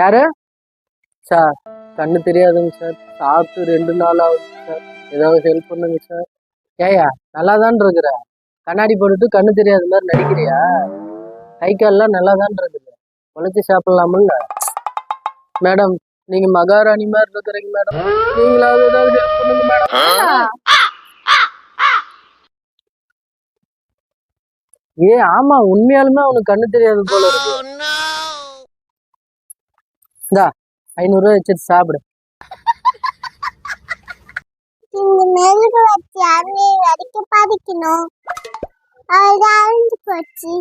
யாரு சார்? கண்ணு தெரியாதுங்க சார். சாப்பிட்டு 2 நாள் ஆகுது சார். ஏதாவது ஹெல்ப் பண்ணுங்க சார். ஏயா நல்லா தான் இருக்கிற, கண்ணாடி போட்டுட்டு கண்ணு தெரியாத மாதிரி நடிக்கிறியா? கை கால்லாம் நல்லா தான் இருக்குது, உழைச்சி சாப்பிடலாமுல்ல மேடம்? நீங்க மகாராணி மாதிரி இருக்கிறீங்க மேடம். நீங்களாவது ஏதாவது ஹெல்ப் பண்ணுங்க மேடம். ஏ ஆமா, உண்மையாலுமே அவனுக்கு கண்ணு தெரியாது போல இருக்கு. இந்தா 500 ரூபாய் வச்சுட்டு சாப்பிடு. மெழுகு வச்சு அருணை வரைக்கும் பதிக்கணும். அதுதான் அழிஞ்சு போச்சு.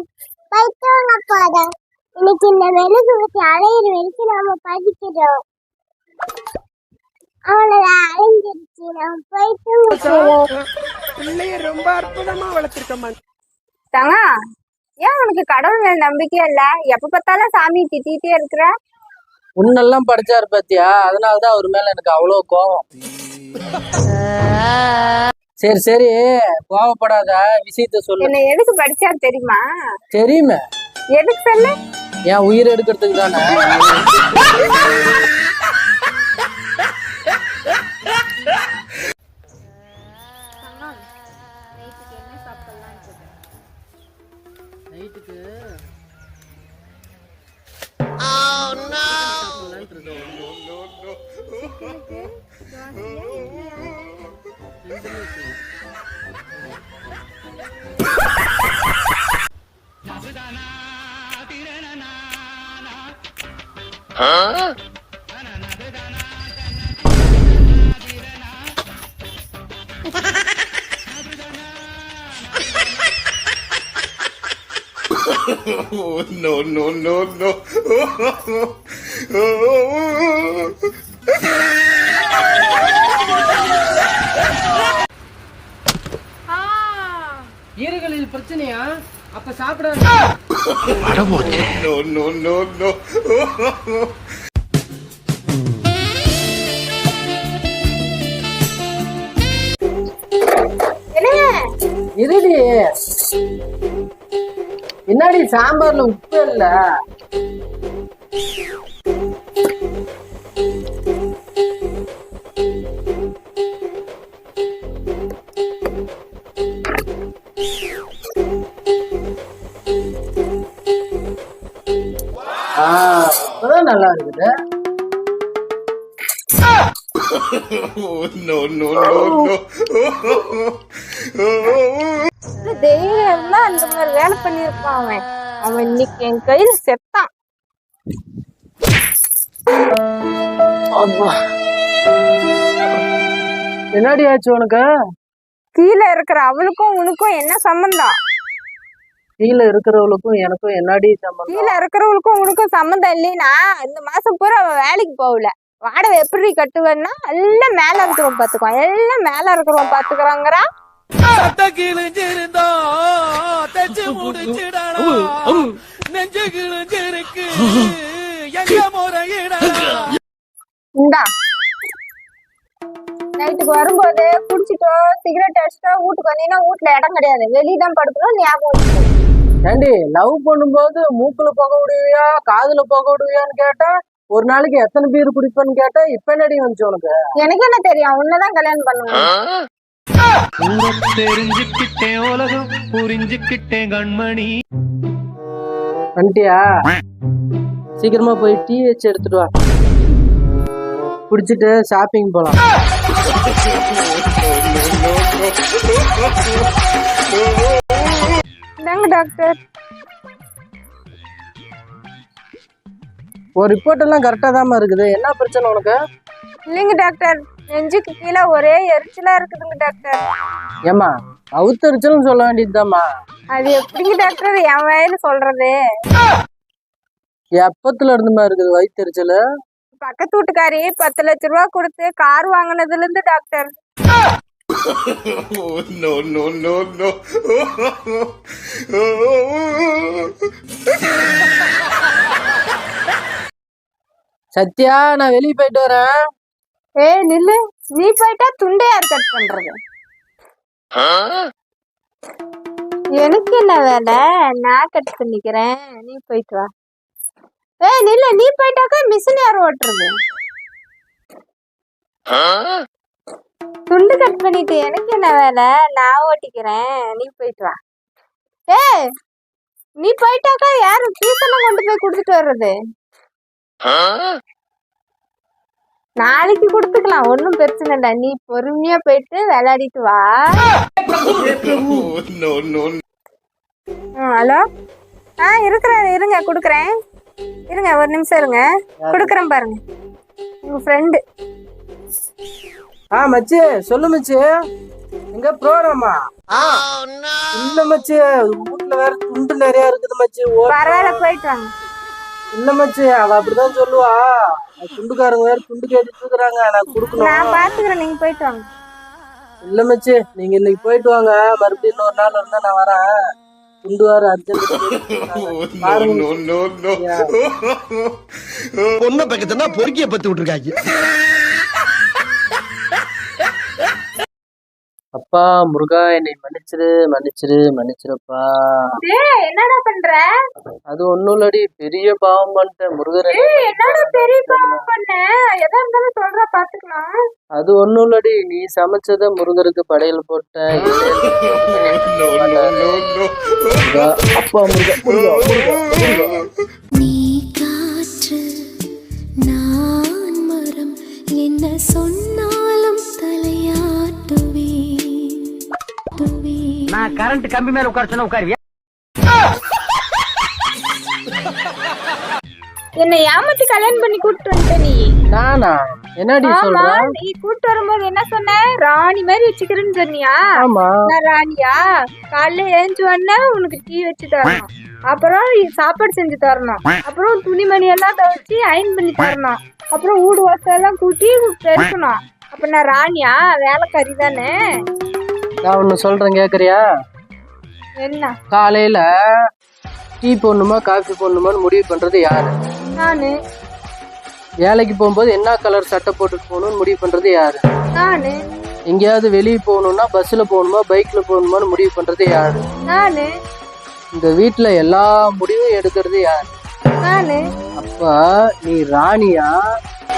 பைத்தவங்க போதும். இன்னைக்கு இந்த மெழுகு வச்சு அலையிற வரைக்கும் நாம பதிக்கிறோம். அவ்வளவுதான், அழிஞ்சிருச்சு. நம்ம போயிட்டு பிள்ளைய ரொம்ப அற்புதமா வளர்த்திருக்கமா. தங்க, ஏன் உனக்கு கடவுள் மேல நம்பிக்கையா இல்ல? எப்ப பார்த்தாலும் சாமி திட்டிகிட்டே இருக்கிற. உன்னெல்லாம் படிச்சாரு பாத்தியா, அதனாலதான் அவர் மேல எனக்கு அவ்வளவு கோவம். சரி சரி, கோவப்படாத, விஷயத்த சொல்லு. என்ன எதுக்கு படிச்சாரு தெரியுமா? தெரியுமே. எதுக்கு சொல்லு? என் உயிர் எடுக்கிறதுக்கு தானே. நைட்டுக்கு Oh, no, no, no, no. ஈறுகளில் பிரச்சனையா? அப்ப சாப்பிட. No, no, no, no. இருடி, என்னடி சாம்பார்ல உப்பு இல்ல? இப்பதான் நல்லா இருக்குது. Oh, no, no, no, no. தைரியம் தான் அந்த மாதிரி வேலை பண்ணிருப்பான் அவன். அவன் இன்னைக்கு என் கையில செத்தான். என்னடி ஆச்சு உனக்கு? கீழே இருக்கிற அவளுக்கும் உனக்கும் என்ன சம்பந்தம்? கீழே இருக்கிறவளுக்கும் எனக்கும் என்னடி சம்பந்தம்? கீழே இருக்கிறவளுக்கும் உனக்கும் சம்மந்தம் இல்லைன்னா இந்த மாசம் பூரா அவன் வேலைக்கு போகல. வாடகை எப்படி கட்டுவேன்னா எல்லாம் மேல இருக்கிறவன் பாத்துக்குவான், எல்லாம் மேல இருக்கிறவன் பாத்துக்கிறாங்கிறா. சட்ட கிழிஞ்சிருந்தா தச்சு முடிச்சிடா, நெஞ்சு கிழிஞ்சிருக்கு எங்க முறையிடா. இந்தா நைட்டுக்கு வரும்போது குடிச்சிட்டோ சிகரெட் அடிச்சிட்டோ வீட்டுக்கு வந்தீங்கன்னா வீட்டுல இடம் கிடையாது, வெளியதான் படுக்கணும். ஞாபகம் வச்சுக்கோ. ஏண்டி, லவ் பண்ணும்போது மூக்குல போக விடுவியா காதுல போக விடுவியான்னு கேட்டா, ஒரு நாளைக்கு எத்தனை பீர் குடிப்பேன்னு கேட்டா, இப்ப என்னடி வந்துச்சு உனக்கு? எனக்கு என்ன தெரியும், உன்னதான் கல்யாணம் பண்ணுவேன். தெரிஞ்சுக்கிட்டேன் உலகம் புரிஞ்சுக்கிட்டேன் கண்மணி. வந்துட்டியா? சீக்கிரமா போய் டீ வச்சு எடுத்துட்டு வா, குடிச்சிட்டு ஷாப்பிங் போலாம். இந்தாங்க டாக்டர். ஒரு ரிப்போர்ட் எல்லாம் கரெக்டா தான் இருக்குது. என்ன பிரச்சனை உனக்கு? இல்லைங்க டாக்டர், நெஞ்சுக்கு கீழே ஒரே எரிச்சலா இருக்குதுங்க டாக்டர். ஏமா, அவுத்தரிச்சல்னு சொல்ல வேண்டியதுதாம்மா. அது எப்படிங்க டாக்டர் என் வயல சொல்றது? எப்பத்துல இருந்துமா இருக்குது வயிற்றுச்சல்? பக்கத்து வீட்டுக்காரி 10 லட்ச ரூபா கொடுத்து கார் வாங்கினதுல இருந்து doctor. Oh, no, no, no, no. Sathya, நான் வெளியே போயிட்டு வரேன். ஏய் நில்லு, நீ போயிட்டா துண்டை யார் கட் பண்றது? எனக்கு என்ன வேலை, நான் கட் பண்ணிக்கிறேன், நீ போயிட்டு வா. ஏய் நில்ல, நீ போயிட்டாக்கா மிஷின் யார் ஓட்டுறது? துண்டு கட் பண்ணிட்டு எனக்கு என்ன வேலை? நான் ஓட்டிக்கிறேன், நீ போயிட்டு வா. ஏய் நீ போயிட்டாக்கா யாரு டியூஷன்ல கொண்டு போய் கொடுத்துட்டு வர்றது? நாளைக்கு கொடுத்துக்கலாம், ஒன்றும் பிரச்சனை இல்லை. நீ பொறுமையா போயிட்டு விளையாடிட்டு வா. ஹலோ, இருக்கிறேன், இருங்க கொடுக்குறேன். இருங்க ஒரு நிமிஷம் இருங்க, கொடுக்குறேன் பாருங்க. உங்க ஃப்ரெண்டு. மச்சி சொல்லு மச்சி, எங்க ப்ரோக்ராமா? இல்ல மச்சி, வீட்டுல வேற துண்டு நிறைய இருக்குது மச்சி. பரவாயில்ல, போயிட்டு வாங்க. இல்ல மச்சி, அவ அப்படிதான் சொல்லுவா. துண்டுக்காரங்க வேற துண்டு கேட்டுட்டு இருக்கிறாங்க, நான் கொடுக்கணும். நான் பாத்துக்கிறேன், நீங்க போயிட்டு வாங்க. இல்ல மச்சி, நீங்க இன்னைக்கு போயிட்டு வாங்க, மறுபடியும் இன்னொரு நாள் இருந்தா நான் வரேன். துண்டு வேற அர்ஜென்ட். பொண்ணை பக்கத்துனா பொறுக்கிய பத்து விட்டுருக்காங்க. அப்பா முருகா, என்னை மன்னிச்சிரு மன்னிச்சிரு மன்னிச்சிருப்பா. என்னடா பண்ற? அது ஒண்ணும் இல்லடி, பெரிய பாவம் பண்ணிட்டேன் முருகர். என்னடா பெரிய பாவம் பண்ண? எதா இருந்தாலும் சொல்ற, பாத்துக்கலாம். அது ஒண்ணும் இல்லடி, நீ சமைச்சத முருகருக்கு படையல் போட்டேன். அப்பா முருகா, முருகா, முருகா, முருகா. நீ காற்று நான் மரம், என்ன சொன்னாலும் தலையாட்டுவேன். நான் கரண்ட் கம்பி மேல உட்கார சொன்னா உட்காருவியா? என்னை ஏமாத்தி கல்யாணம் பண்ணி கூட்டிட்டு வந்துட்ட நீ. நானா? என்னடி ஆமா, சொல்ற? நீ கூட்டு வரும்போது என்ன சொன்ன? ராணி மாதிரி வச்சுக்கிறேன்னு சொன்னியா? ஆமா. நான் ராணியா? காலைல எழுந்து உடனே உனக்கு டீ வச்சு தரணும், அப்புறம் சாப்பாடு செஞ்சு தரணும், அப்புறம் துணிமணி எல்லாம் துவைச்சு அயன் பண்ணி தரணும், அப்புறம் வீடு வாசல் எல்லாம் கூட்டி பெருக்கணும். அப்ப நான் ராணியா? வேலைக்காரி தானே. நான் ஒண்ணு சொல்றேன், கேக்குறியா? என்ன? காலையில டீ போடணுமா காஃபி போடணுமான்னு முடிவு பண்றது யாரு? நானு. வேலைக்கு போகும்போது என்ன கலர் சட்டை போட்டுட்டு போகணும்னு முடிவு பண்றது யாரு? நானு. எங்கேயாவது வெளியே போகணும்னா பஸ்ல போகணுமா பைக்ல போகணுமான்னு முடிவு பண்றது யாரு? நானு. இந்த வீட்டுல எல்லா முடிவும் எடுக்கிறது யாரு? நானு. அப்ப நீ ராணியா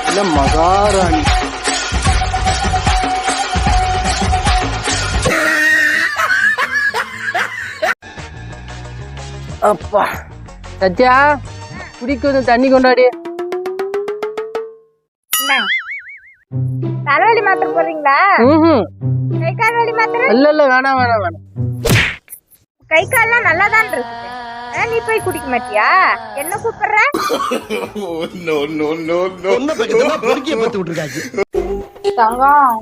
இல்ல மகாராணி? அப்பா சத்யா, குடிக்கு வந்து தண்ணி கொண்டாடி. தலைவலி மாத்திரை போடுறீங்களா? கை கால் வலி மாத்திரை? இல்ல இல்ல, வேணாம் வேணாம் வேணாம். கை கால்லாம் நல்லாதான் இருக்கு. நீ போய் குடிக்க மாட்டியா? என்ன கூப்பிடுற? பொண்ணை பக்கத்துனா பொறுக்கிய பத்து விட்டுருக்காங்க. தங்கம்,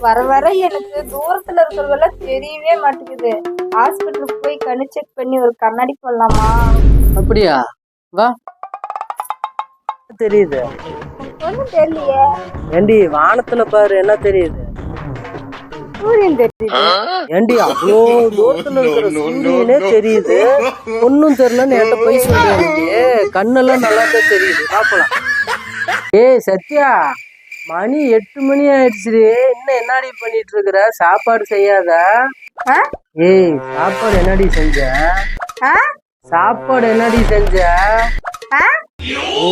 வர வர எனக்கு தூரத்துல இருக்கிறதெல்லாம் தெரியவே மாட்டேங்குது. ஹாஸ்பிட்டலுக்கு போய் கண்ணு செக் பண்ணி ஒரு கண்ணாடி போடலாமா? அப்படியா? வா. தெரியுது? ஒண்ணும் தெரியலையே. ஏண்டி வானத்துல பாரு, என்ன தெரியுது? சூரியன் தெரியுது. ஏண்டி அவ்வளோ தூரத்துல இருக்கிற சூரியனே தெரியுது, ஒன்னும் தெரியலன்னு என்கிட்ட போய் சொல்லியே. கண்ணெல்லாம் நல்லா தான் தெரியுது, பாக்கலாம். ஏய் சத்யா, மணி 8 மணி ஆயிடுச்சு, இன்னும் என்னடி பண்ணிட்டு இருக்கிற? சாப்பாடு செய்யாத? ஏய் சாப்பாடு என்னடி செஞ்ச? சாப்பாடு என்னடி செஞ்ச? ஓ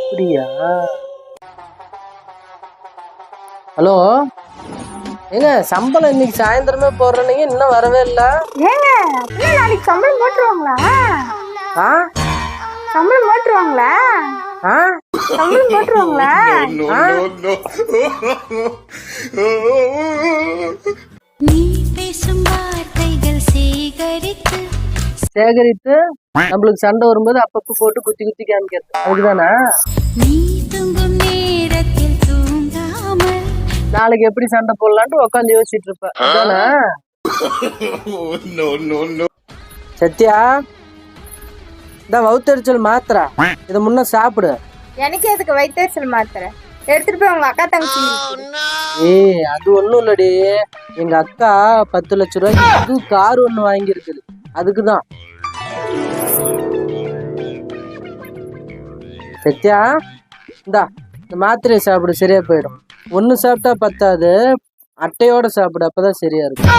அப்படியா? ஹலோ ஏங்க, சம்பளம் இன்னைக்கு சாயந்தரமே போடுறீங்க, இன்னும் வரவே இல்ல. ஏங்க அப்படியே நாளைக்கு சம்பளம் போட்டுருவாங்களா? சம்பளம் போட்டுருவாங்களா? சம்பளம் போட்டுருவாங்களா? நீ பேசும் வார்த்தைகள் சேகரித்து நம்மளுக்கு சண்டை வரும்போது அப்பப்ப போட்டு குத்தி குத்தி காமிக்கிறது, அதுக்குதானே? நீ தூங்கும் நேரத்தில் தூங்காமல் நாளைக்கு எப்படி சண்டை போடலான்ட்டு உட்காந்து யோசிச்சுட்டு இருப்பேன், அதானே? சத்யா, இந்த வவுத்தரிச்சல் மாத்திரை, இத முன்ன சாப்பிடு. எனக்கு எதுக்கு வயிற்றுச்சல் மாத்திரை? எடுத்துட்டு போய் உங்க அக்கா தங்கச்சி. ஏய் அது ஒண்ணும் இல்லடி, எங்க அக்கா 10 லட்சம் ரூபாய்க்கு புது கார் ஒண்ணு வாங்கி இருக்குது, அதுக்குதான். சத்யா, இந்தா இந்த மாத்திரையை சாப்பிடு, சரியா போயிடும். ஒண்ணு சாப்பிட்டா பத்தாது, அட்டையோட சாப்பிடு, அப்பதான் சரியா இருக்கும்.